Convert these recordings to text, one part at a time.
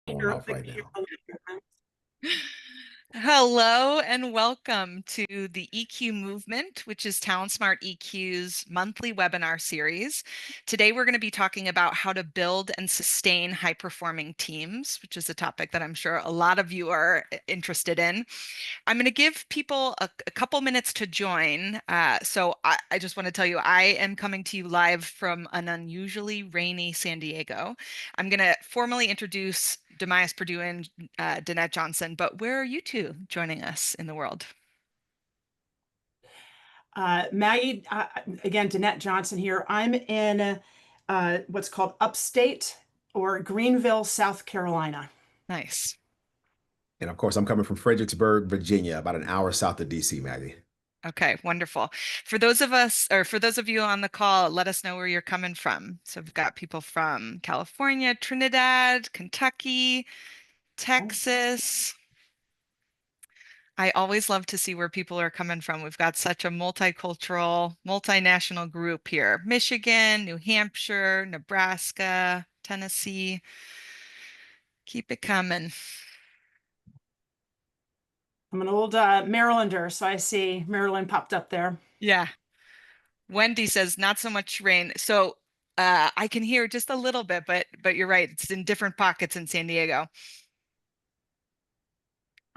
Going off right now. Hello and welcome to the EQ Movement, which is TalentSmart EQ's monthly webinar series. Today, we're going to be talking about how to build and sustain high-performing teams, which is a topic that I'm sure a lot of you are interested in. I'm going to give people a couple minutes to join. So I just want to tell you, I am coming to you live from an unusually rainy San Diego. I'm going to formally introduce Dimyas Perdue and Danette Johnson, but where are you two joining us in the world? Maggie, again, Danette Johnson here. I'm in what's called upstate or Greenville, South Carolina. Nice. And of course, I'm coming from Fredericksburg, Virginia, about an hour south of DC, Maggie. Okay, wonderful. For those of us, or for those of you on the call, let us know where you're coming from. So we've got people from California, Trinidad, Kentucky, Texas. I always love to see where people are coming from. We've got such a multicultural, multinational group here. Michigan, New Hampshire, Nebraska, Tennessee. Keep it coming. I'm an old Marylander, so I see Maryland popped up there. Yeah. Wendy says not so much rain. So I can hear just a little bit, but you're right. It's in different pockets in San Diego.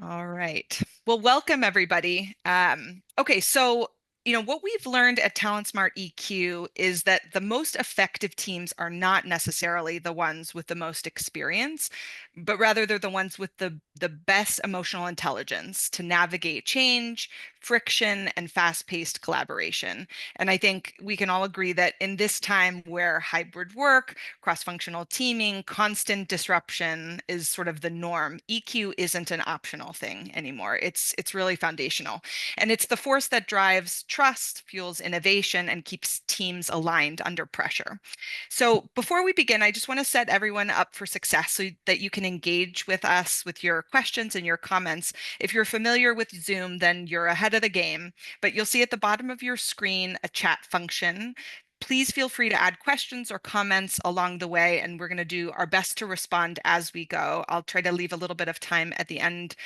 All right. Well, welcome everybody. Okay, so what we've learned at TalentSmart EQ is that the most effective teams are not necessarily the ones with the most experience, but rather they're the ones with the best emotional intelligence to navigate change, friction, and fast-paced collaboration. And I think we can all agree that in this time where hybrid work, cross-functional teaming, constant disruption is sort of the norm, EQ isn't an optional thing anymore. It's really foundational. And it's the force that drives trust, fuels innovation, and keeps teams aligned under pressure. So before we begin, I just want to set everyone up for success so that you can engage with us with your questions and your comments. If you're familiar with Zoom, then you're ahead of the game, but you'll see at the bottom of your screen a chat function. Please feel free to add questions or comments along the way, and we're going to do our best to respond as we go. I'll try to leave a little bit of time at the end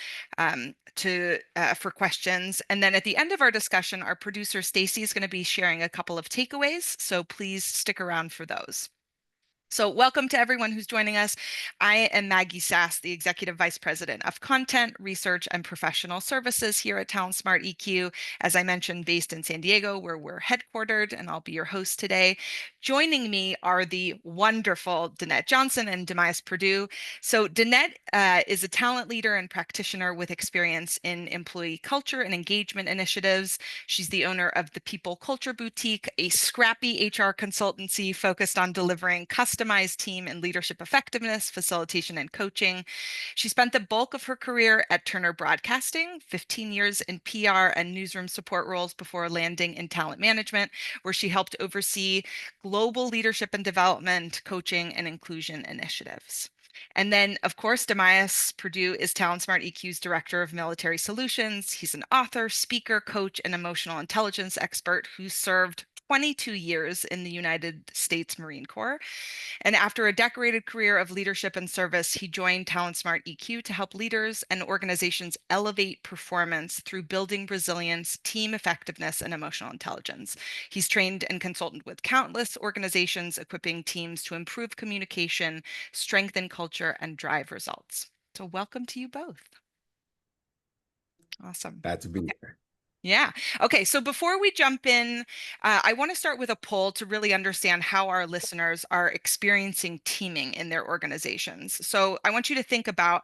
for questions. And then at the end of our discussion, our producer Stacy is going to be sharing a couple of takeaways, so please stick around for those. So welcome to everyone who's joining us. I am Maggie Sass, the Executive Vice President of Content, Research, and Professional Services here at TalentSmart EQ. As I mentioned, based in San Diego, where we're headquartered, and I'll be your host today. Joining me are the wonderful Danette Johnson and Dimyas Perdue. So Danette is a talent leader and practitioner with experience in employee culture and engagement initiatives. She's the owner of the People Culture Boutique, a scrappy HR consultancy focused on delivering customized team and leadership effectiveness, facilitation, and coaching. She spent the bulk of her career at Turner Broadcasting, 15 years in PR and newsroom support roles before landing in talent management, where she helped oversee global leadership and development, coaching, and inclusion initiatives. And then, of course, Dimyas Perdue is TalentSmart EQ's Director of Military Solutions. He's an author, speaker, coach, and emotional intelligence expert who served 22 years in the United States Marine Corps. And after a decorated career of leadership and service, he joined TalentSmart EQ to help leaders and organizations elevate performance through building resilience, team effectiveness, and emotional intelligence. He's trained and consulted with countless organizations, equipping teams to improve communication, strengthen culture, and drive results. So welcome to you both. Awesome. Glad to be Okay. here. Yeah. Okay. So before we jump in, I want to start with a poll to really understand how our listeners are experiencing teaming in their organizations. So I want you to think about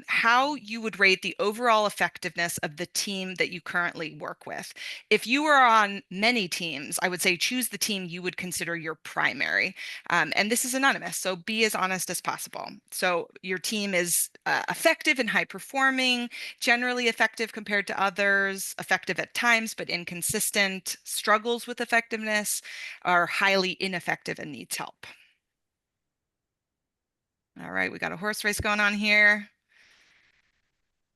how you would rate the overall effectiveness of the team that you currently work with. If you were on many teams, I would say choose the team you would consider your primary. And this is anonymous, so be as honest as possible. So your team is effective and high performing, generally effective compared to others, effective at times but inconsistent, struggles with effectiveness, are highly ineffective and needs help. All right, we got a horse race going on here.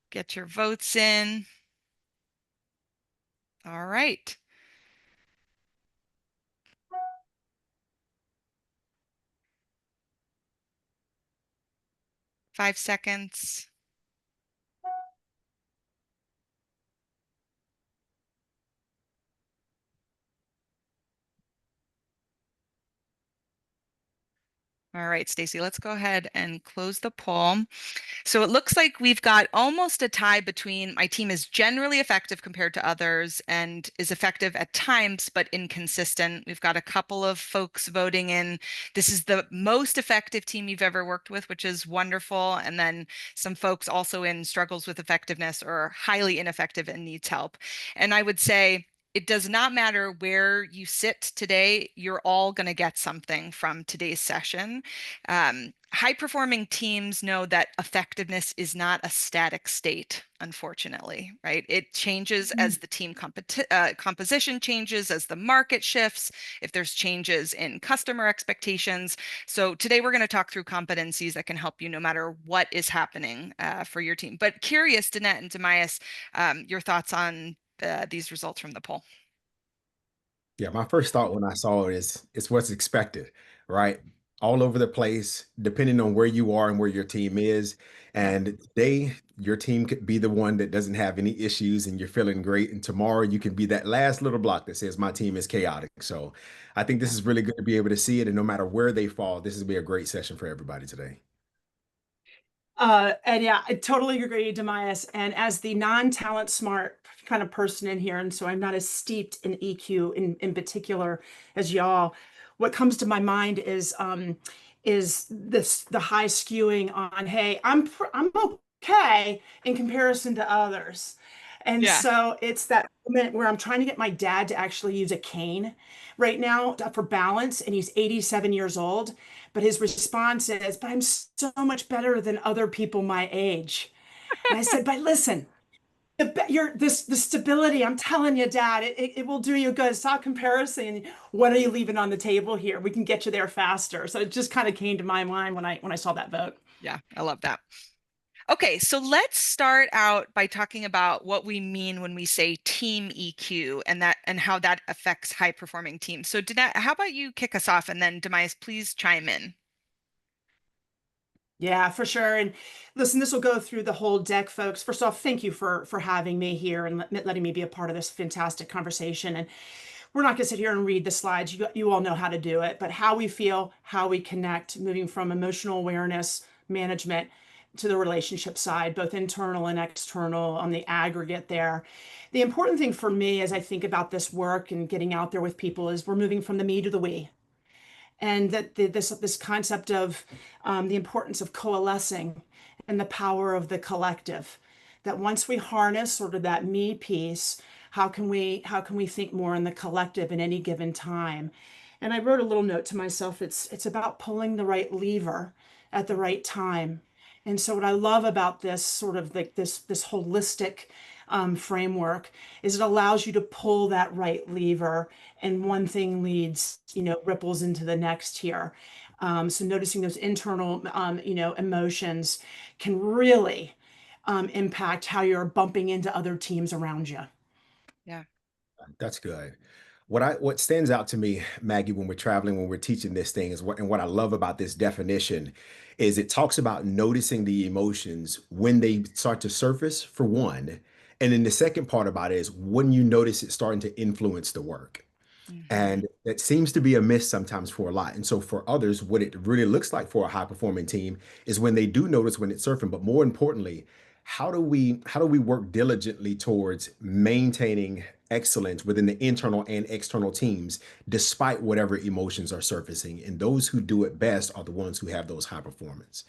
Get your votes in. All right. 5 seconds. All right, Stacy, let's go ahead and close the poll. So it looks like we've got almost a tie between my team is generally effective compared to others and is effective at times, but inconsistent. We've got a couple of folks voting in. This is the most effective team you've ever worked with, which is wonderful. And then some folks also in struggles with effectiveness or highly ineffective and needs help. And I would say, it does not matter where you sit today, you're all going to get something from today's session. High-performing teams know that effectiveness is not a static state, unfortunately, right? It changes as the team composition changes, as the market shifts, if there's changes in customer expectations. So today we're going to talk through competencies that can help you no matter what is happening for your team. But curious, Danette and Dimyas, your thoughts on these results from the poll. Yeah, my first thought when I saw it is it's what's expected, right? All over the place, depending on where you are and where your team is. Yeah. And today, your team could be the one that doesn't have any issues and you're feeling great. And tomorrow, you can be that last little block that says, my team is chaotic. So I think this is really good to be able to see it. And no matter where they fall, this will be a great session for everybody today. And yeah, I totally agree, Dimyas. And as the non-talent smart kind of person in here, and so I'm not as steeped in EQ in particular as y'all, what comes to my mind is the high skewing on, hey, I'm okay in comparison to others. And Yeah. so it's that moment where I'm trying to get my dad to actually use a cane right now for balance, and he's 87 years old. But his response is, but I'm so much better than other people my age. And I said, but listen, the stability, I'm telling you, Dad, it will do you good. Stop comparison. What are you leaving on the table here? We can get you there faster. So it just kind of came to my mind when I saw that vote. Yeah, I love that. Okay, so let's start out by talking about what we mean when we say team EQ and how that affects high performing teams. So Danette, how about you kick us off and then Demais, please chime in. Yeah, for sure. And listen, this will go through the whole deck, folks. First off, thank you for having me here and letting me be a part of this fantastic conversation. And we're not going to sit here and read the slides. You all know how to do it, but how we feel, how we connect, moving from emotional awareness management to the relationship side, both internal and external on the aggregate there. The important thing for me as I think about this work and getting out there with people is we're moving from the me to the we, and that this concept of the importance of coalescing and the power of the collective. That once we harness sort of that me piece, how can we think more in the collective in any given time? And I wrote a little note to myself. It's about pulling the right lever at the right time. And so what I love about this sort of like this holistic framework is it allows you to pull that right lever, and one thing leads, ripples into the next here. So noticing those internal, emotions can really impact how you're bumping into other teams around you. Yeah. That's good. What stands out to me, Maggie, when we're traveling, when we're teaching this thing is what I love about this definition is it talks about noticing the emotions when they start to surface, for one. And then the second part about it is when you notice it starting to influence the work. Mhm. And that seems to be a miss sometimes for a lot. And so for others, what it really looks like for a high performing team is when they do notice when it's surfing, but more importantly, how do we work diligently towards maintaining excellence within the internal and external teams despite whatever emotions are surfacing? And those who do it best are the ones who have those high performance.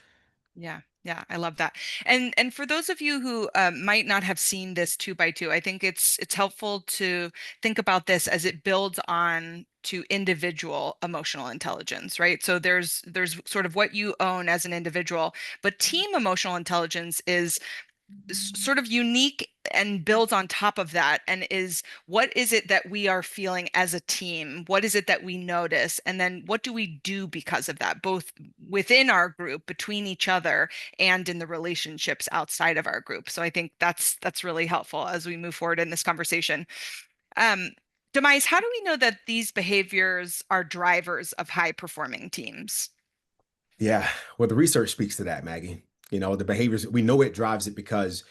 Yeah, yeah, I love that. And for those of you who might not have seen this 2 by 2, I think it's helpful to think about this as it builds on to individual emotional intelligence, right? So there's sort of what you own as an individual, but team emotional intelligence is sort of unique and builds on top of that and is what is it that we are feeling as a team? What is it that we notice? And then what do we do because of that, both within our group, between each other, and in the relationships outside of our group? So I think that's really helpful as we move forward in this conversation. Um, Demise, how do we know that these behaviors are drivers of high performing teams? Yeah, well, the research speaks to that, Maggie. The behaviors, we know it drives it because,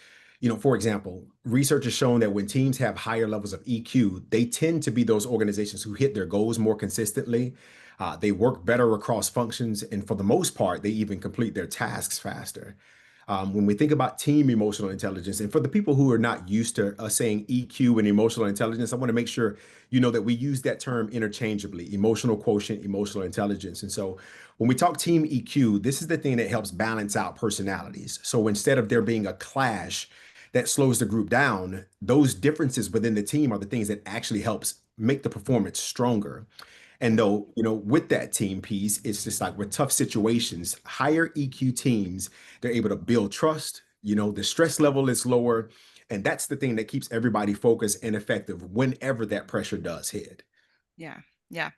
for example, research has shown that when teams have higher levels of EQ, they tend to be those organizations who hit their goals more consistently. They work better across functions, and for the most part, they even complete their tasks faster. When we think about team emotional intelligence, and for the people who are not used to us saying EQ and emotional intelligence, I want to make sure you know that we use that term interchangeably: emotional quotient, emotional intelligence. And so when we talk team EQ, this is the thing that helps balance out personalities. So instead of there being a clash that slows the group down, those differences within the team are the things that actually helps make the performance stronger. And though, with that team piece, it's just like with tough situations, higher EQ teams, they're able to build trust. The stress level is lower. And that's the thing that keeps everybody focused and effective whenever that pressure does hit. Yeah. Yeah.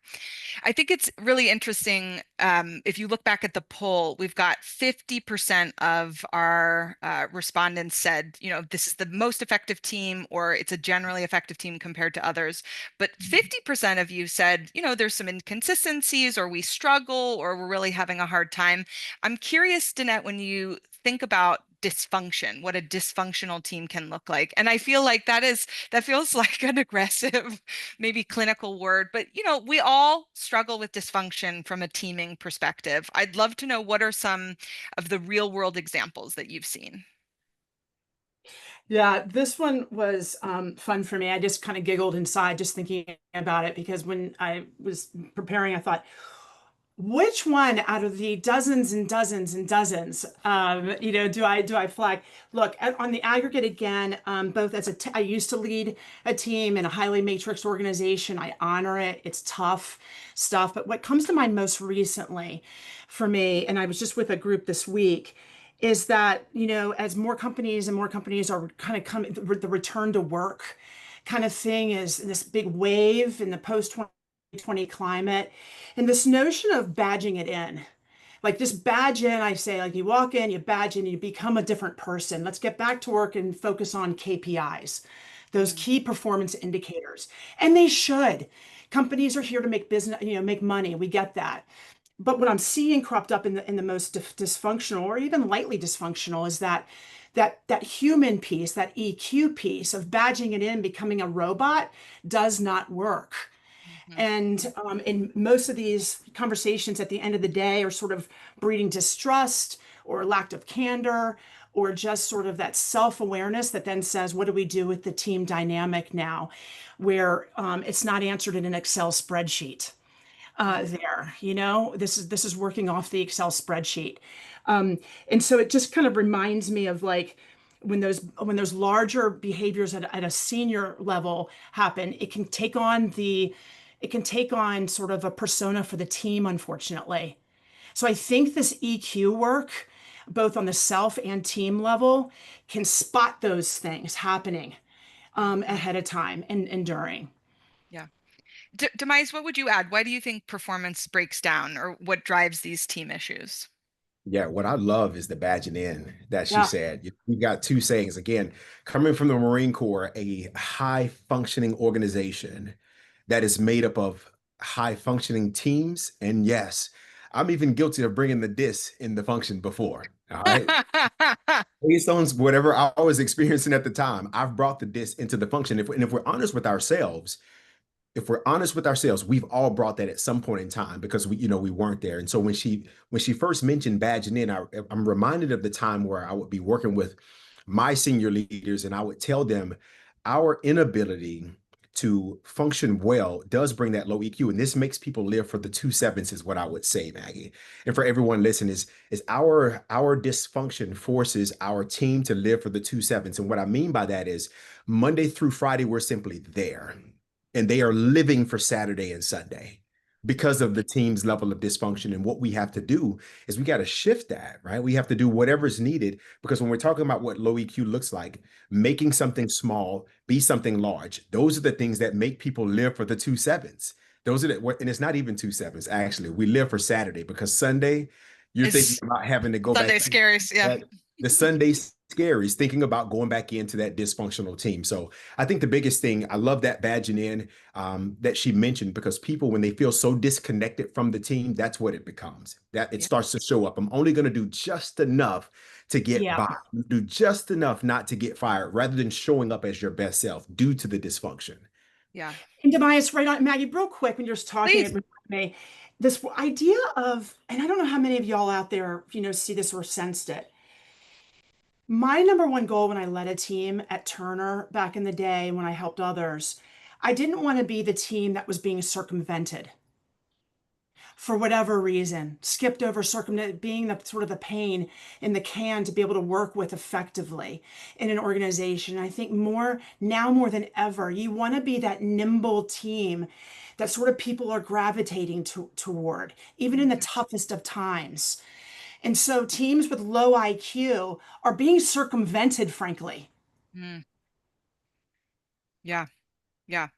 I think it's really interesting. If you look back at the poll, we've got 50% of our respondents said, this is the most effective team, or it's a generally effective team compared to others. But 50% of you said, there's some inconsistencies, or we struggle, or we're really having a hard time. I'm curious, Danette, when you think about dysfunction, what a dysfunctional team can look like. And I feel like that feels like an aggressive, maybe clinical word, but we all struggle with dysfunction from a teaming perspective. I'd love to know, what are some of the real world examples that you've seen? Yeah, this one was fun for me. I just kind of giggled inside just thinking about it, because when I was preparing, I thought, which one out of the dozens and dozens and dozens, do I flag? Look, on the aggregate again, both as I used to lead a team in a highly matrixed organization. I honor it. It's tough stuff. But what comes to mind most recently for me, and I was just with a group this week, is that, as more companies and more companies are kind of coming, the return to work kind of thing is this big wave in the post 2020 climate. And this notion of badging it in, like just badge in, I say, like you walk in, you badge in, you become a different person. Let's get back to work and focus on KPIs, those Mm, key performance indicators. And they should. Companies are here to make business, make money. We get that. But what I'm seeing cropped up in the most dysfunctional, or even lightly dysfunctional, is that human piece, that EQ piece of badging it in, becoming a robot, does not work. mhm, And in most of these conversations at the end of the day are sort of breeding distrust or lack of candor, or just sort of that self-awareness that then says, what do we do with the team dynamic now, where it's not answered in an Excel spreadsheet there. This is working off the Excel spreadsheet. Um, and so it just kind of reminds me of, like, when those larger behaviors at a senior level happen, it can take on sort of a persona for the team, unfortunately. So I think this EQ work, both on the self and team level, can spot those things happening mhm. ahead of time and during. Yeah. Demise, what would you add? Why do you think performance breaks down, or what drives these team issues? Yeah, what I love is the badging in that she Yeah. said. You got two sayings. Again, coming from the Marine Corps, a high functioning organization that is made up of high functioning teams. And yes, I'm even guilty of bringing the dis in the function before. All right. Based on whatever I was experiencing at the time, I've brought the dis into the function. And if we're honest with ourselves, we've all brought that at some point in time because we weren't there. And so when she first mentioned badging in, I'm reminded of the time where I would be working with my senior leaders, and I would tell them our inability to function well does bring that low EQ, and this makes people live for the two sevens, is what I would say, Maggie. And for everyone listening, is our dysfunction forces our team to live for the two sevens. And what I mean by that is Monday through Friday, we're simply there, and they are living for Saturday and Sunday because of the team's level of dysfunction. And what we have to do is we got to shift that, right? We have to do whatever's needed, because when we're talking about what low EQ looks like, making something small be something large, those are the things that make people live for the two sevens. Those are and it's not even two sevens, actually. We live for Saturday, because Sunday, you're thinking Is about having to go back Sunday scaries? Yeah. that the Sunday scaries, thinking about going back into that dysfunctional team. So I think the biggest thing, I love that badging in that she mentioned, because people, when they feel so disconnected from the team, that's what it becomes. That it Yeah. starts to show up. I'm only going to do just enough to get Yeah. by. You do just enough not to get fired rather than showing up as your best self due to the dysfunction. Yeah. And Dimyas, right on, Maggie, real quick, when you're just talking, it Please. reminded me this idea of, and I don't know how many of y'all out there, see this or sensed it. My number one goal when I led a team at Turner back in the day when I helped others, I didn't want to be the team that was being circumvented for whatever reason, skipped over circumvent, being the sort of the pain in the can to be able to work with effectively in an organization. I think more now more than ever, you want to be that nimble team that sort of people are gravitating toward, even in the Mhm. toughest of times. And so teams with low IQ are being circumvented, frankly. Mm. Yeah. Yeah.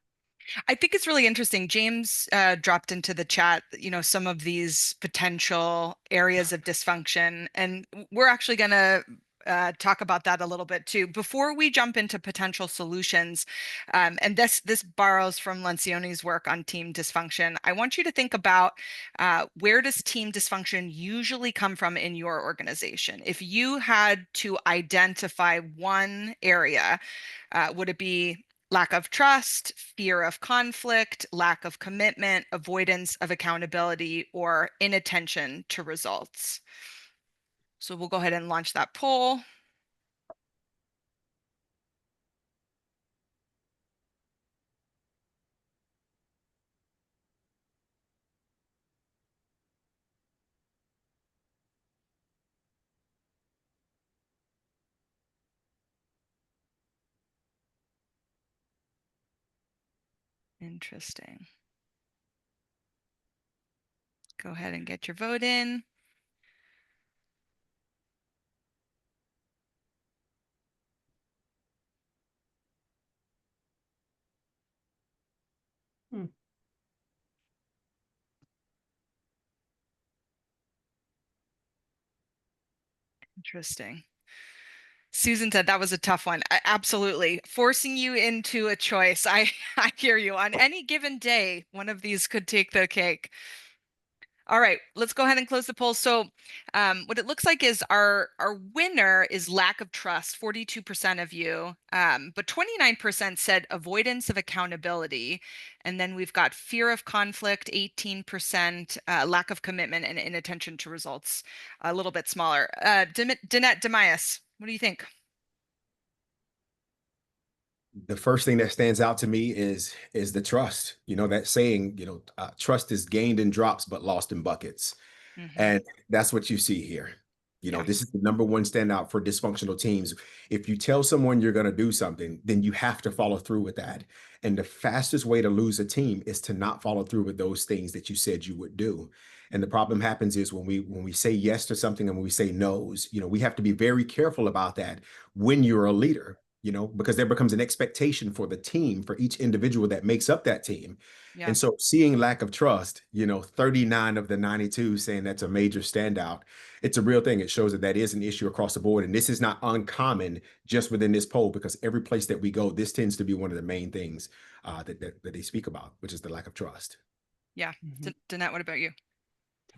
I think it's really interesting. James dropped into the chat, some of these potential areas of dysfunction, and we're actually going to talk about that a little bit too. Before we jump into potential solutions, and this borrows from Lencioni's work on team dysfunction. I want you to think about where does team dysfunction usually come from in your organization? If you had to identify one area, would it be lack of trust, fear of conflict, lack of commitment, avoidance of accountability, or inattention to results? So we'll go ahead and launch that poll. Interesting. Go ahead and get your vote in. Hmm. Interesting. Susan said that was a tough one. Absolutely. Forcing you into a choice. I hear you. On any given day, one of these could take the cake. All right, let's go ahead and close the poll. So, what it looks like is our winner is lack of trust, 42% of you, but 29% said avoidance of accountability, and then we've got fear of conflict, 18%, lack of commitment, and inattention to results, a little bit smaller. Danette Demyas, what do you think? The first thing that stands out to me is the trust. That saying, trust is gained in drops but lost in buckets. Hmm. And that's what you see here. Yeah, This is the number one standout for dysfunctional teams. If you tell someone you're going to do something, then you have to follow through with that. And the fastest way to lose a team is to not follow through with those things that you said you would do. And the problem happens is when we say yes to something and when we say no's, we have to be very careful about that when you're a leader, because there becomes an expectation for the team, for each individual that makes up that team. yeah. And so seeing lack of trust, 39 of the 92 saying that's a major standout. It's a real thing. It shows that that is an issue across the board. And this is not uncommon just within this poll, because every place that we go, this tends to be one of the main things that they speak about, which is the lack of trust. Yeah. Mhm. Danette, what about you?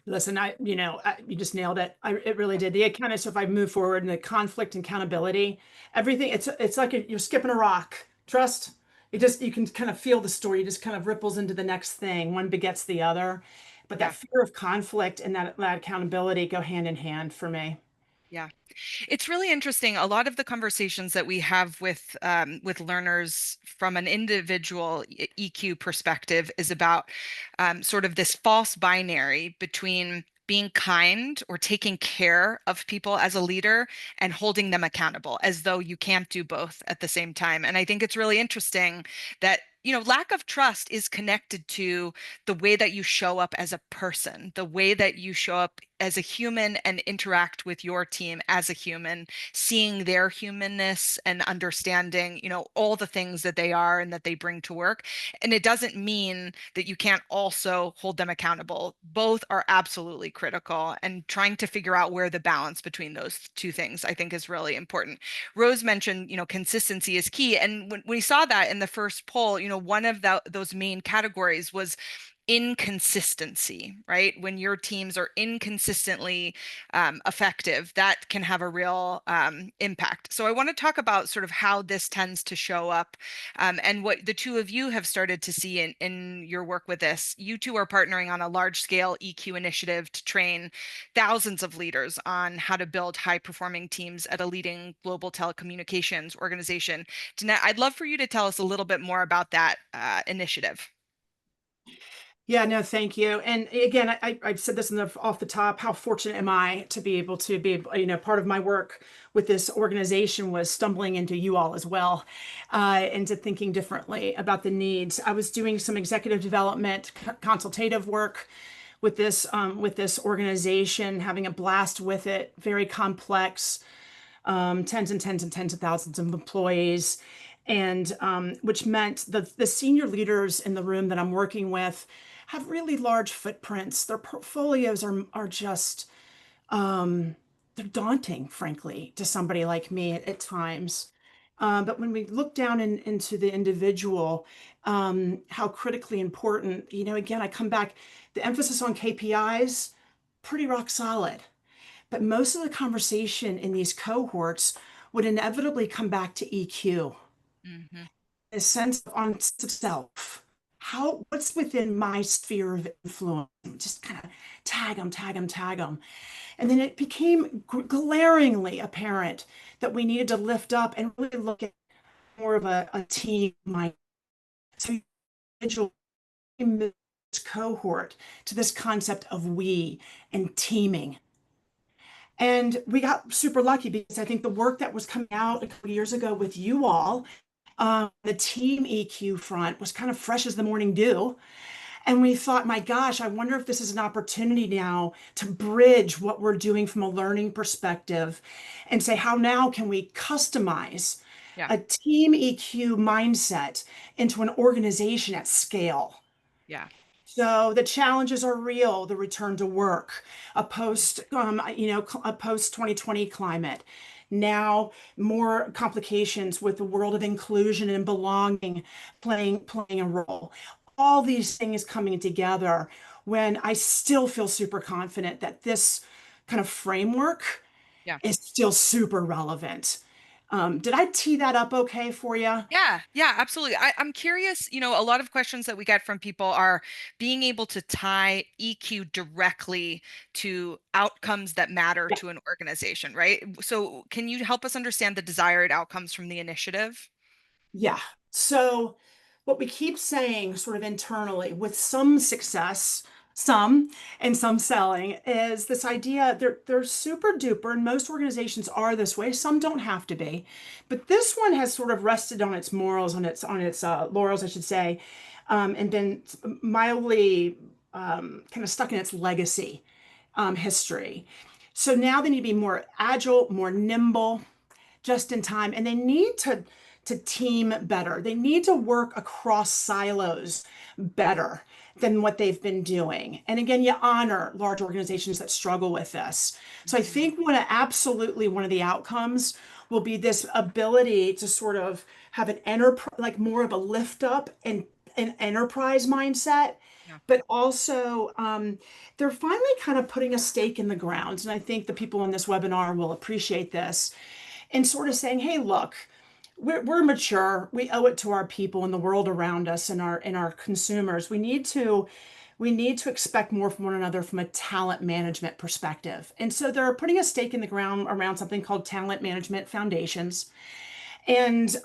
Listen, you just nailed it. It really did. The kind of, so if I move forward in the conflict and accountability, everything, it's like you're skipping a rock. Trust, you can kind of feel the story. It just kind of ripples into the next thing. One begets the other. But that Yeah, fear of conflict and that accountability go hand in hand for me. yeah. It's really interesting. A lot of the conversations that we have with learners from an individual EQ perspective is about sort of this false binary between being kind or taking care of people as a leader and holding them accountable, as though you can't do both at the same time. And I think it's really interesting that lack of trust is connected to the way that you show up as a person, the way that you show up as a human and interact with your team as a human, seeing their humanness and understanding, all the things that they are and that they bring to work. And it doesn't mean that you can't also hold them accountable. Both are absolutely critical, and trying to figure out where the balance between those two things, I think, is really important. Rose mentioned, consistency is key. And when we saw that in the first poll, one of those main categories was inconsistency, right? When your teams are inconsistently effective, that can have a real impact. So I want to talk about sort of how this tends to show up, and what the two of you have started to see in your work with this. You two are partnering on a large-scale EQ initiative to train thousands of leaders on how to build high-performing teams at a leading global telecommunications organization. Danette, I'd love for you to tell us a little bit more about that initiative. Yeah, no, thank you. And again, I've said this off the top. How fortunate am I to be able to be, part of my work with this organization was stumbling into you all as well, into thinking differently about the needs. I was doing some executive development consultative work with this organization, having a blast with it, very complex, tens and tens and tens of thousands of employees, and which meant the senior leaders in the room that I'm working with have really large footprints. Their portfolios are just they're daunting, frankly, to somebody like me at times. But when we look down into the individual, how critically important, again, I come back, the emphasis on KPIs, pretty rock solid. But most of the conversation in these cohorts would inevitably come back to EQ, Mm-hmm. a sense of self. What's within my sphere of influence? Just kind of tag them, tag them. And then it became glaringly apparent that we needed to lift up and really look at more of a team mindset. So individual cohort to this concept of we and teaming. And we got super lucky because I think the work that was coming out a couple years ago with you all, the team EQ front was kind of fresh as the morning dew. And we thought, my gosh, I wonder if this is an opportunity now to bridge what we're doing from a learning perspective and say, how now can we customize Yeah. a team EQ mindset into an organization at scale? Yeah. So the challenges are real, the return to work, a post 2020 climate. Now more complications with the world of inclusion and belonging playing a role. All these things coming together when I still feel super confident that this kind of framework Yeah. is still super relevant. Did I tee that up okay for you? Yeah, yeah, absolutely. I'm curious, a lot of questions that we get from people are being able to tie EQ directly to outcomes that matter to an organization, right? So can you help us understand the desired outcomes from the initiative? Yeah. So what we keep saying sort of internally with some success, some and some selling is this idea they're super duper and most organizations are this way. Some don't have to be. But this one has sort of rested on its morals, on its laurels, I should say, and been mildly kind of stuck in its legacy history. So now they need to be more agile, more nimble, just in time, and they need to team better. They need to work across silos better than what they've been doing. And again, you honor large organizations that struggle with this. So I Mhm. think one of the outcomes will be this ability to sort of have an enterprise, like more of a lift up and an enterprise mindset, Yeah. but also they're finally kind of putting a stake in the ground. And I think the people in this webinar will appreciate this and sort of saying, hey, look, we're mature. We owe it to our people and the world around us and our consumers. We need to expect more from one another from a talent management perspective. And so they're putting a stake in the ground around something called talent management foundations. And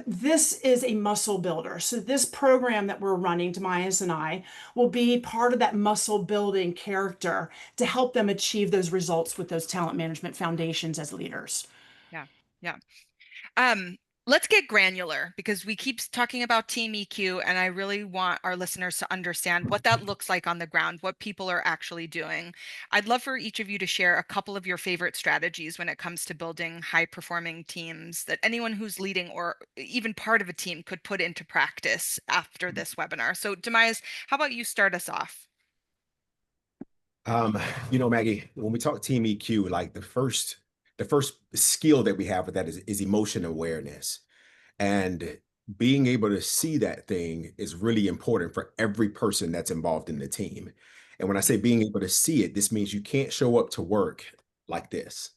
this is a muscle builder. So this program that we're running, Dimyas and I, will be part of that muscle building character to help them achieve those results with those talent management foundations as leaders. Yeah. Yeah. Um, let's get granular because we keep talking about team EQ, and I really want our listeners to understand what that looks like on the ground, what people are actually doing. I'd love for each of you to share a couple of your favorite strategies when it comes to building high-performing teams that anyone who's leading or even part of a team could put into practice after this webinar. So, Demais, how about you start us off? Um, Maggie, when we talk team EQ, like the first skill that we have with that is emotion awareness. And being able to see that thing is really important for every person that's involved in the team. And when I say Mhm. being able to see it, this means you can't show up to work like this.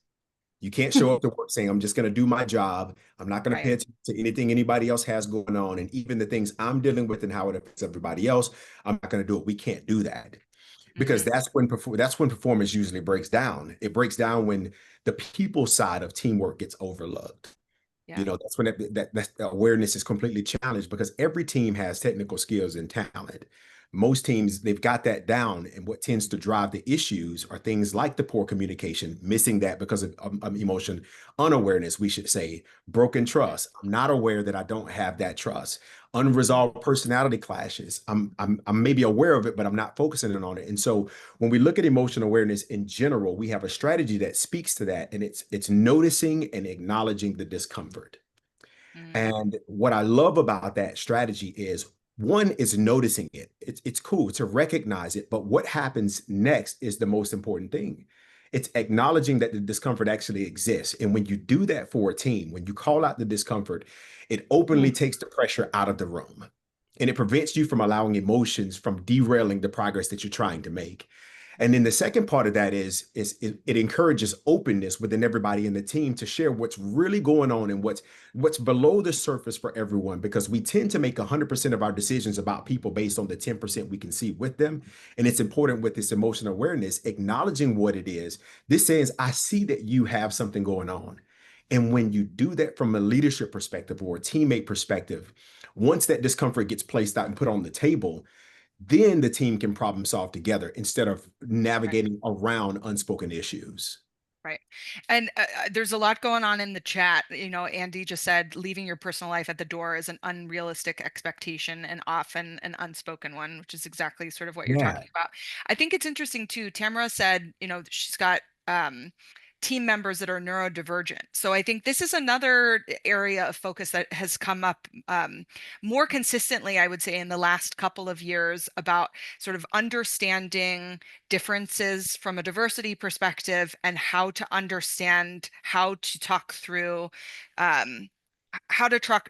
You can't show up to work saying, I'm just going to do my job. I'm not going to pay Right. attention to anything anybody else has going on. And even the things I'm dealing with and how it affects everybody else, I'm not going to do it. We can't do that because Hmm. that's when performance usually breaks down. It breaks down when the people side of teamwork gets overlooked. Yeah. That's when that awareness is completely challenged because every team has technical skills and talent. Most teams, they've got that down. And what tends to drive the issues are things like the poor communication, missing that because of emotion, unawareness, we should say, broken trust. I'm not aware that I don't have that trust. Unresolved personality clashes. I'm maybe aware of it, but I'm not focusing on it. And so when we look at emotional awareness in general, we have a strategy that speaks to that, and it's noticing and acknowledging the discomfort. Mm. And what I love about that strategy is one is noticing it. It's cool to recognize it, but what happens next is the most important thing. It's acknowledging that the discomfort actually exists. And when you do that for a team, when you call out the discomfort, it openly Mm. takes the pressure out of the room. And it prevents you from allowing emotions from derailing the progress that you're trying to make. And then the second part of that is it encourages openness within everybody in the team to share what's really going on and what's below the surface for everyone, because we tend to make 100% of our decisions about people based on the 10% we can see with them. And it's important with this emotional awareness, acknowledging what it is. This says, I see that you have something going on. And when you do that from a leadership perspective or a teammate perspective, once that discomfort gets placed out and put on the table, then the team can problem solve together instead of Right. navigating around unspoken issues. Right. And there's a lot going on in the chat. Andy just said leaving your personal life at the door is an unrealistic expectation and often an unspoken one, which is exactly sort of what you're Yeah. talking about. I think it's interesting too. Tamara said, she's got team members that are neurodivergent. So I think this is another area of focus that has come up more consistently, I would say, in the last couple of years about sort of understanding differences from a diversity perspective and how to understand how to talk through um, how to talk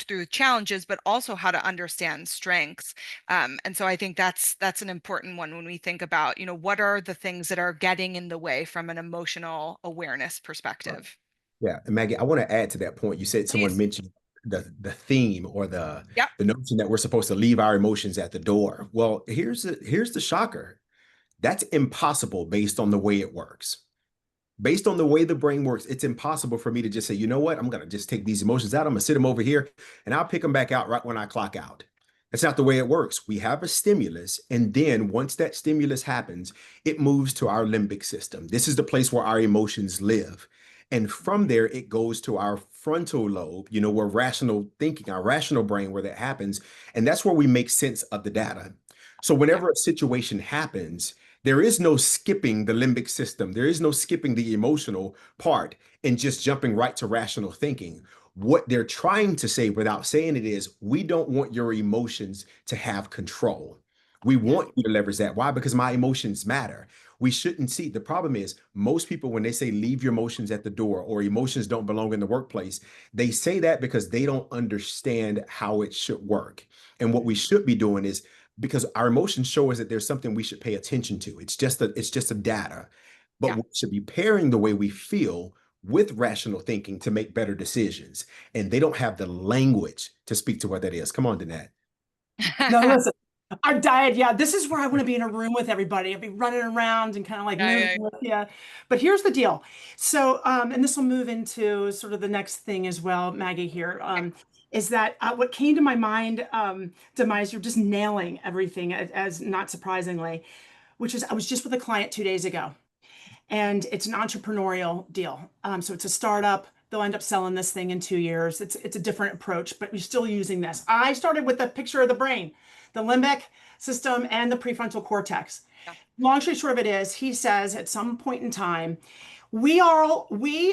through challenges, but also how to understand strengths. And so I think that's an important one when we think about, what are the things that are getting in the way from an emotional awareness Right. perspective. Yeah. And Maggie, I want to add to that point. You said someone Please. mentioned the theme or Yep. the notion that we're supposed to leave our emotions at the door. Well, here's the shocker. That's impossible based on the way it works. Based on the way the brain works, it's impossible for me to just say, you know what, I'm going to just take these emotions out. I'm going to sit them over here and I'll pick them back out right when I clock out. That's not the way it works. We have a stimulus. And then once that stimulus happens, it moves to our limbic system. This is the place where our emotions live. And from there, it goes to our frontal lobe, where rational thinking, our rational brain, where that happens. And that's where we make sense of the data. So Yeah. whenever a situation happens, there is no skipping the limbic system. There is no skipping the emotional part and just jumping right to rational thinking. What they're trying to say without saying it is, we don't want your emotions to have control. We Yeah. want you to leverage that. Why? Because my emotions matter. We shouldn't see. The problem is, most people, when they say leave your emotions at the door or emotions don't belong in the workplace, they say that because they don't understand how it should work. And what we should be doing is, because our emotions show us that there's something we should pay attention to. It's just a data, but Yeah. we should be pairing the way we feel with rational thinking to make better decisions. And they don't have the language to speak to what that is. Come on, Danette. No, listen, our diet, yeah, this is where I want to be in a room with everybody. I'll be running around and kind of like Yeah, moving yeah, with you. But here's the deal. So, and this will move into sort of the next thing as well, Maggie, here, is that what came to my mind, Demise, you're just nailing everything as not surprisingly, which is I was just with a client 2 days ago, and it's an entrepreneurial deal. So it's a startup. They'll end up selling this thing in 2 years. It's a different approach, but we're still using this. I started with a picture of the brain, the limbic system, and the prefrontal cortex. yeah. Long story short of it is, he says at some point in time, we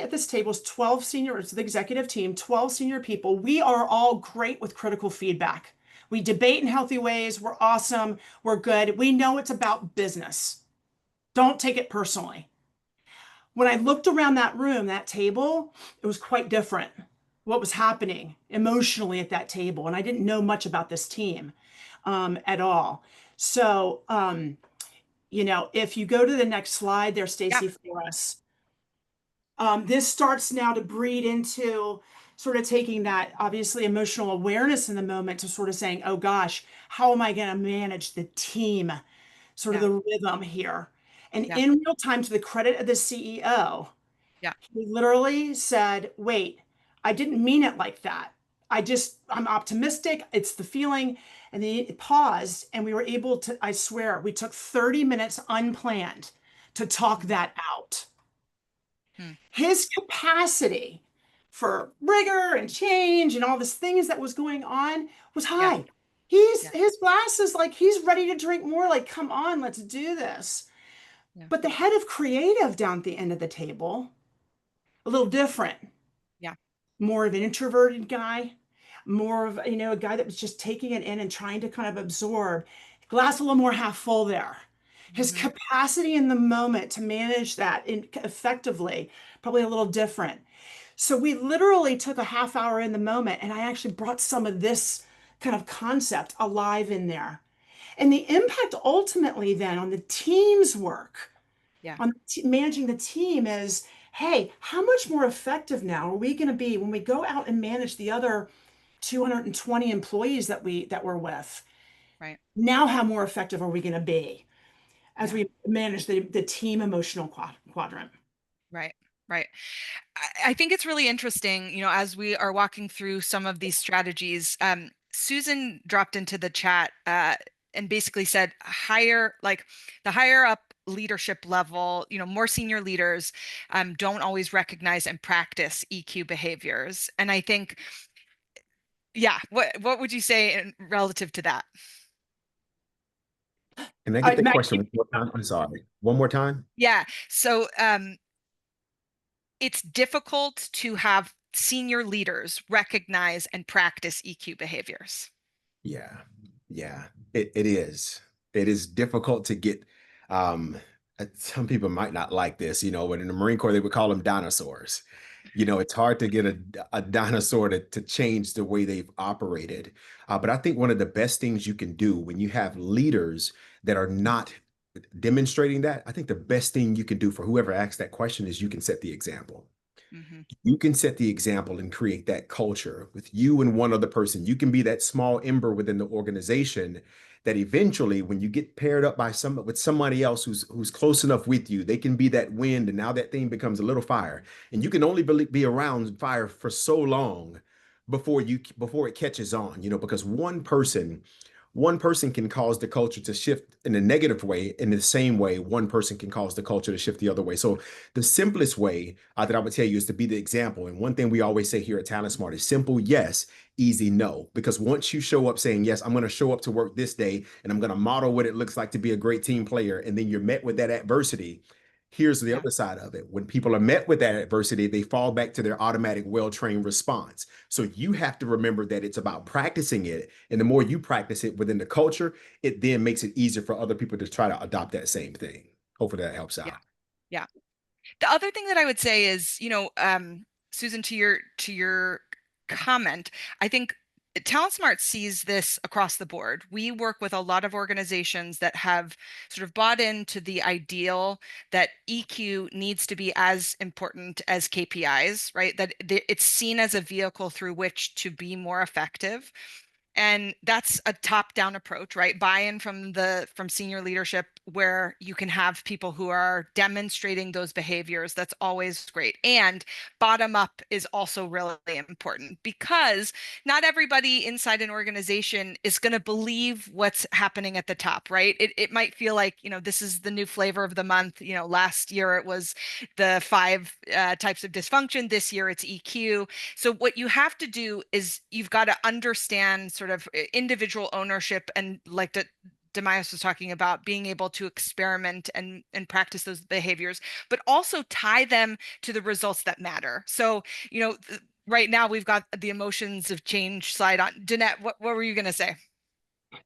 at this table is 12 senior, it's the executive team, 12 senior people. We are all great with critical feedback. We debate in healthy ways. We're awesome. We're good. We know it's about business. Don't take it personally. When I looked around that room, that table, it was quite different. what was happening emotionally at that table. And I didn't know much about this team at all. So, if you go to the next slide there, Yeah. Stacy, for us, this starts now to breed into sort of taking that obviously emotional awareness in the moment to sort of saying, oh gosh, how am I going to manage the team, sort of Yeah. the rhythm here? And Yeah. in real time, to the credit of the CEO, Yeah. he literally said, wait, I didn't mean it like that. I'm optimistic. It's the feeling. And then he paused, and we were able to, I swear, we took 30 minutes unplanned to talk Mm, that out. mm, His capacity for rigor and change and all these things that was going on was yeah. high. Yeah. His glass is like he's ready to drink more, like, come on, let's do this. Yeah. But the head of creative down at the end of the table, a little different, Yeah. more of an introverted guy, more of, a guy that was just taking it in and trying to kind of absorb. Glass a little more half full there. His Hmm. capacity in the moment to manage that effectively, probably a little different. So we literally took a half hour in the moment, and I actually brought some of this kind of concept alive in there. And the impact ultimately then on the team's work, Yeah. on managing the team is, hey, how much more effective now are we going to be when we go out and manage the other 220 employees that we're with? Right. Now, how more effective are we going to be as Yeah. we manage the team emotional quadrant? Right. Right. I think it's really interesting, as we are walking through some of these strategies. Susan dropped into the chat and basically said higher, like the higher up leadership level, more senior leaders don't always recognize and practice EQ behaviors. And I think, yeah, what would you say relative to that? Can I get the Matt, question one more time? I'm sorry. One more time? Yeah. So it's difficult to have senior leaders recognize and practice EQ behaviors. Yeah, yeah, it is. It is difficult to get. Um, some people might not like this, but in the Marine Corps they would call them dinosaurs. It's hard to get a dinosaur to change the way they've operated. But I think one of the best things you can do when you have leaders that are not demonstrating that, I think the best thing you can do for whoever asks that question is you can set the example. Hmm. You can set the example and create that culture with you and one other person. You can be that small ember within the organization that eventually, when you get paired up with somebody else who's close enough with you, they can be that wind, and now that thing becomes a little fire. And you can only be around fire for so long before it catches on, because one person can cause the culture to shift in a negative way. In the same way, one person can cause the culture to shift the other way. So the simplest way that I would tell you is to be the example. And one thing we always say here at Talent Smart is simple yes, easy no. Because once you show up saying, yes, I'm going to show up to work this day and I'm going to model what it looks like to be a great team player, and then you're met with that adversity, here's the Yeah. other side of it. When people are met with that adversity, they fall back to their automatic, well-trained response. So you have to remember that it's about practicing it. And the more you practice it within the culture, it then makes it easier for other people to try to adopt that same thing. Hopefully that helps Yeah. out. Yeah. The other thing that I would say is, Susan, to your comment, I think TalentSmart sees this across the board. We work with a lot of organizations that have sort of bought into the ideal that EQ needs to be as important as KPIs, right? That it's seen as a vehicle through which to be more effective. And that's a top-down approach, right? Buy-in from senior leadership, where you can have people who are demonstrating those behaviors. That's always great. And bottom up is also really important, because not everybody inside an organization is going to believe what's happening at the top, right? It might feel like, this is the new flavor of the month. Last year it was the five types of dysfunction. This year it's EQ. So what you have to do is you've got to understand sort of individual ownership, and like Dimyas was talking about, being able to experiment and practice those behaviors, but also tie them to the results that matter. So, right now we've got the emotions of change slide on. Danette, what were you going to say?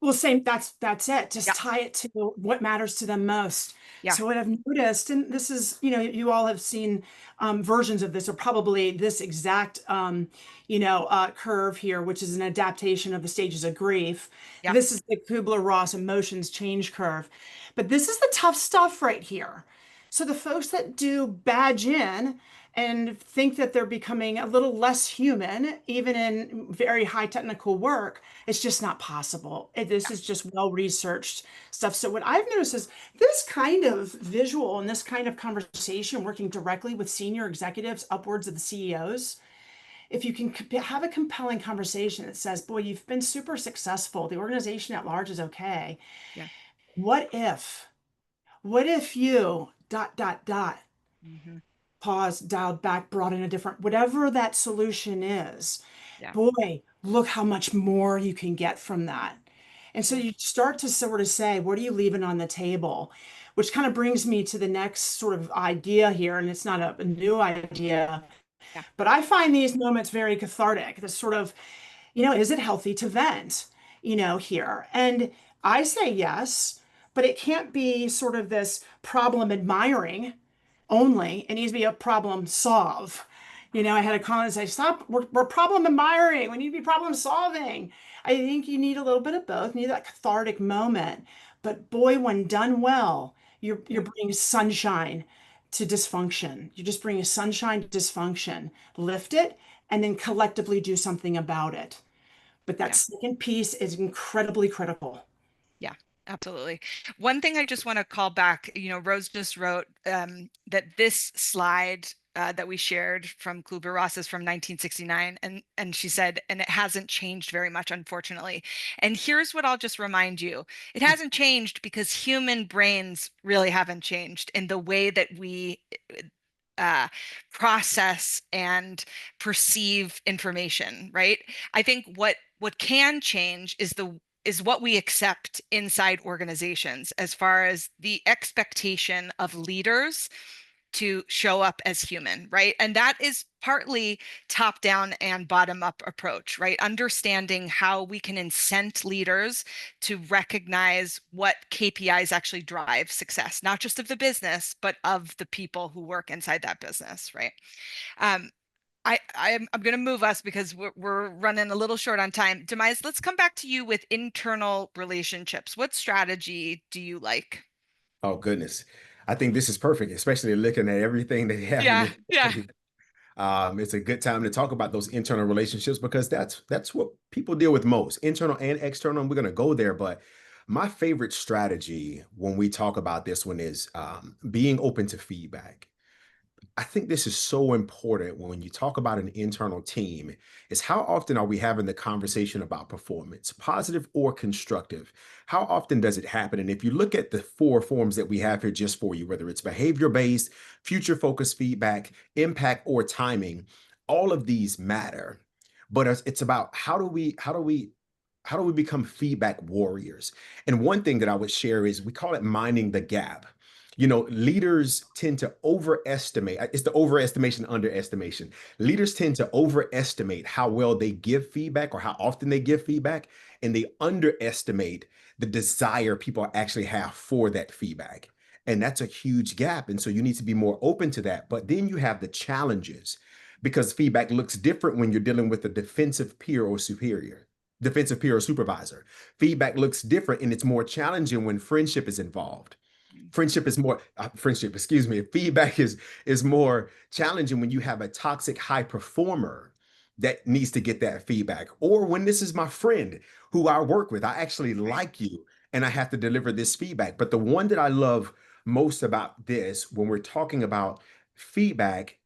Well, same. That's it. Yeah. Just tie it to what matters to them most. Yeah. So what I've noticed, and this is, you all have seen versions of this, or probably this exact, curve here, which is an adaptation of the stages of grief. Yeah. This is the Kubler-Ross emotions change curve. But this is the tough stuff right here. So the folks that do badge in and think that they're becoming a little less human, even in very high technical work, it's just not possible. This is just well researched stuff. So what I've noticed is this kind of visual and this kind of conversation, working directly with senior executives upwards of the CEOs, if you can have a compelling conversation that says, boy, you've been super successful, the organization at large is okay. Yeah. What if, what if you dot, dot, dot, Hmm. pause, dialed back, brought in a different, whatever that solution is, Yeah. boy, look how much more you can get from that. And so Yeah. you start to sort of say, what are you leaving on the table? Which kind of brings me to the next sort of idea here. And it's not a new idea, Yeah. but I find these moments very cathartic. This sort of, is it healthy to vent, here? And I say yes, but it can't be sort of this problem admiring only. It needs to be a problem solve. I had a comment say, stop, we're problem admiring. We need to be problem solving. I think you need a little bit of both. You need that cathartic moment. But boy, when done well, you're Yeah. bringing sunshine to dysfunction. You're just bringing sunshine to dysfunction. Lift it and then collectively do something about it. But that Yeah. second piece is incredibly critical. Yeah, absolutely. One thing I just want to call back, Rose just wrote that this slide that we shared from Kluber-Ross is from 1969, and she said, and it hasn't changed very much, unfortunately. And here's what I'll just remind you: it hasn't changed because human brains really haven't changed in the way that we uh, process and perceive information, right? I think what can change is what we accept inside organizations as far as the expectation of leaders to show up as human, right? And that is partly top down and bottom up approach, right? Understanding how we can incent leaders to recognize what KPIs actually drive success, not just of the business, but of the people who work inside that business, right? Um, I'm going to move us because we're running a little short on time. Dimyas, let's come back to you with internal relationships. What strategy do you like? Oh, goodness. I think this is perfect, especially looking at everything they have in Yeah, this. yeah, It's a good time to talk about those internal relationships because that's what people deal with most, internal and external. And we're going to go there, but my favorite strategy when we talk about this one is being open to feedback. I think this is so important when you talk about an internal team is how often are we having the conversation about performance, positive or constructive? How often does it happen? And if you look at the four forms that we have here just for you, whether it's behavior-based, future-focused feedback, impact, or timing, all of these matter. But it's about how do we become feedback warriors? And one thing that I would share is we call it minding the gap. Leaders tend to overestimate. It's the overestimation, underestimation. Leaders tend to overestimate how well they give feedback or how often they give feedback, and they underestimate the desire people actually have for that feedback. And that's a huge gap. And so you need to be more open to that. But then you have the challenges because feedback looks different when you're dealing with a defensive peer or supervisor. Feedback looks different and it's more challenging when friendship is involved. Feedback is more challenging when you have a toxic high performer that needs to get that feedback, or when this is my friend who I work with. I actually right. like you and I have to deliver this feedback. But the one that I love most about this when we're talking about feedback,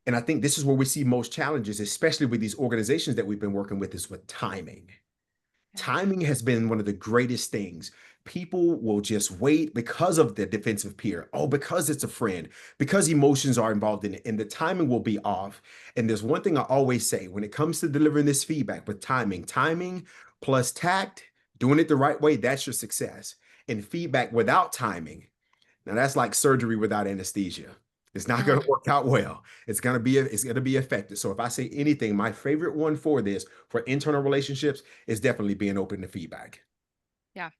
and I think this is where we see most challenges, especially with these organizations that we've been working with, is with timing. Yeah, Timing has been one of the greatest things. People will just wait because of the defensive peer. Oh, because it's a friend, because emotions are involved in it, and the timing will be off. And there's one thing I always say when it comes to delivering this feedback with timing plus tact, doing it the right way, that's your success. And feedback without timing, now that's like surgery without anesthesia. It's not going uh, to work out well. It's going to be effective. So if I say anything, my favorite one for this for internal relationships is definitely being open to feedback. Yeah.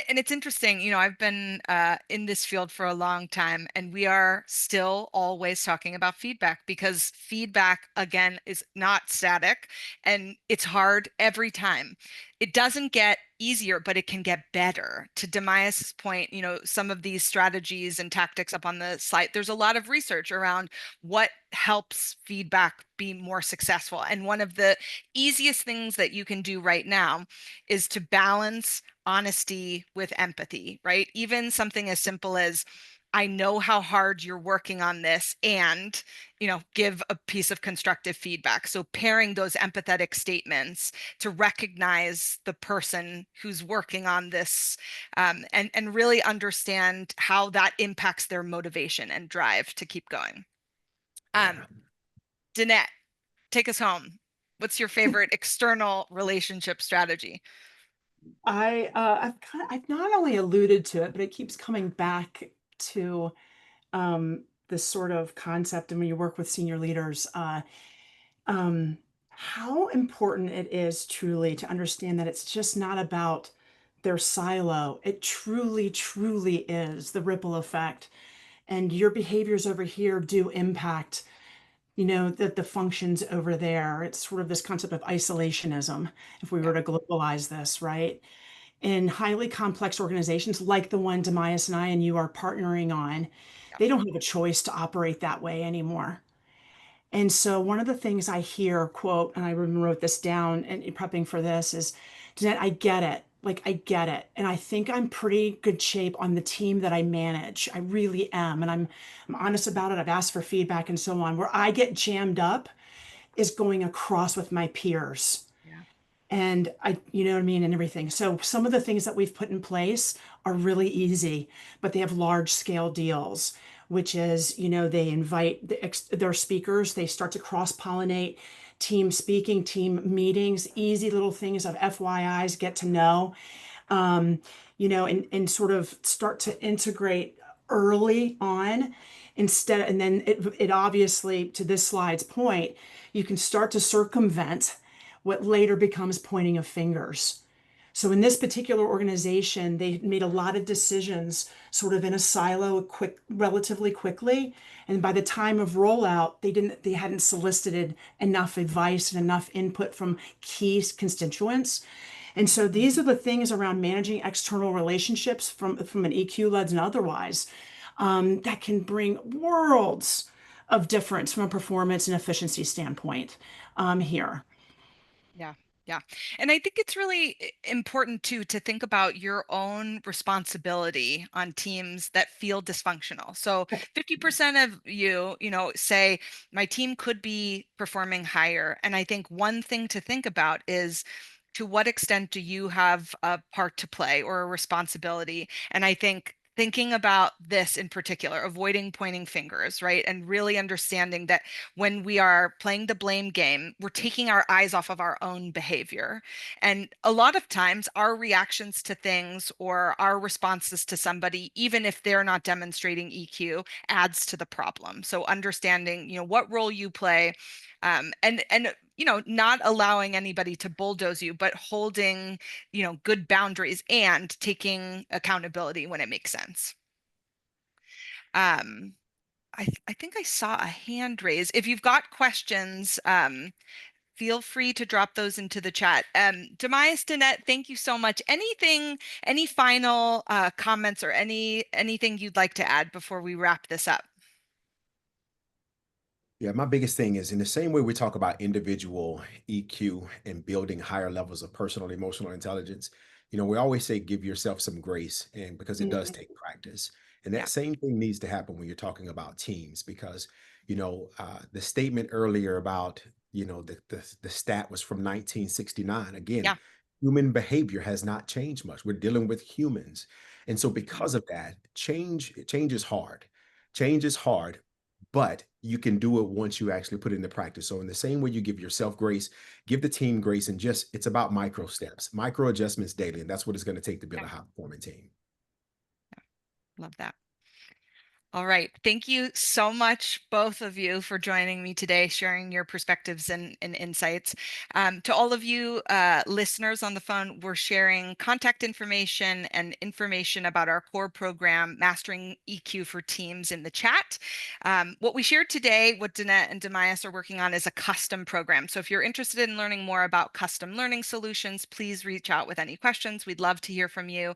And it's interesting, I've been in this field for a long time, and we are still always talking about feedback because feedback, again, is not static and it's hard every time. It doesn't get easier, but it can get better. To Demias's point, some of these strategies and tactics up on the slide, there's a lot of research around what helps feedback be more successful. And one of the easiest things that you can do right now is to balance honesty with empathy, right? Even something as simple as, I know how hard you're working on this, and, give a piece of constructive feedback. So pairing those empathetic statements to recognize the person who's working on this, and really understand how that impacts their motivation and drive to keep going. Yeah. Danette, take us home. What's your favorite external relationship strategy? I've not only alluded to it, but it keeps coming back to this sort of concept. And when you work with senior leaders, um, how important it is truly to understand that it's just not about their silo. It truly, truly is the ripple effect. And your behaviors over here do impact, the functions over there. It's sort of this concept of isolationism, if we Yeah, were to globalize this, right? In highly complex organizations like the one Demias and I and you are partnering on, yeah, they don't have a choice to operate that way anymore. And so one of the things I hear, quote, and I wrote this down and prepping for this is, Jeanette, I get it. Like, I get it. And I think I'm pretty good shape on the team that I manage. I really am. And I'm honest about it. I've asked for feedback and so on. Where I get jammed up is going across with my peers, yeah, and you know what I mean, and everything. So some of the things that we've put in place are really easy, but they have large scale deals, which is, they invite their speakers, they start to cross pollinate team speaking, team meetings, easy little things of FYIs, get to know, um, and sort of start to integrate early on instead. And then it obviously, to this slide's point, you can start to circumvent what later becomes pointing of fingers. So in this particular organization, they made a lot of decisions sort of in a silo relatively quickly. And by the time of rollout, they hadn't solicited enough advice and enough input from key constituents. And so these are the things around managing external relationships from an EQ lens and otherwise, that can bring worlds of difference from a performance and efficiency standpoint, here. yeah, yeah. And I think it's really important too to think about your own responsibility on teams that feel dysfunctional. So 50% of say my team could be performing higher. And I think one thing to think about is, to what extent do you have a part to play or a responsibility? And I think thinking about this in particular, avoiding pointing fingers, right? And really understanding that when we are playing the blame game, we're taking our eyes off of our own behavior. And a lot of times, our reactions to things or our responses to somebody, even if they're not demonstrating EQ, adds to the problem. So understanding, what role you play, and not allowing anybody to bulldoze you, but holding, good boundaries and taking accountability when it makes sense. Um, I think I saw a hand raise. If you've got questions, feel free to drop those into the chat. Demias, Danette, thank you so much. Any final comments or anything you'd like to add before we wrap this up? Yeah, my biggest thing is in the same way we talk about individual EQ and building higher levels of personal emotional intelligence, we always say give yourself some grace, and because it does Mhm. take practice. And Yeah, that same thing needs to happen when you're talking about teams because, the statement earlier about, the stat was from 1969. Again, yeah, human behavior has not changed much. We're dealing with humans. And so mhm, because of that, change is hard. Change is hard, but you can do it once you actually put it into practice. So in the same way you give yourself grace, give the team grace, and just it's about micro steps, micro adjustments daily, and that's what it's going to take to build yeah. a high performing team. Love that. All right. Thank you so much, both of you, for joining me today, sharing your perspectives and insights. To all of you listeners on the phone, we're sharing contact information and information about our core program, Mastering EQ for Teams, in the chat. What we shared today, what Danette and Dimyas are working on, is a custom program. So if you're interested in learning more about custom learning solutions, please reach out with any questions. We'd love to hear from you.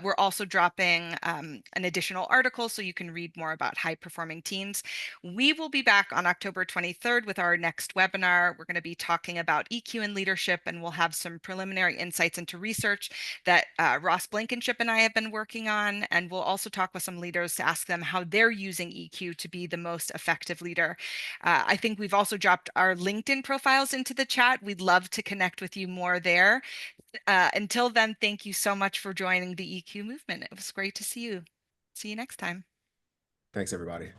We're also dropping an additional article so you can read more about high-performing teams. We will be back on October 23rd with our next webinar. We're going to be talking about EQ and leadership, and we'll have some preliminary insights into research that Ross Blankenship and I have been working on. And we'll also talk with some leaders to ask them how they're using EQ to be the most effective leader. I think we've also dropped our LinkedIn profiles into the chat. We'd love to connect with you more there. Until then, thank you so much for joining the EQ movement. It was great to see you. See you next time. Thanks, everybody.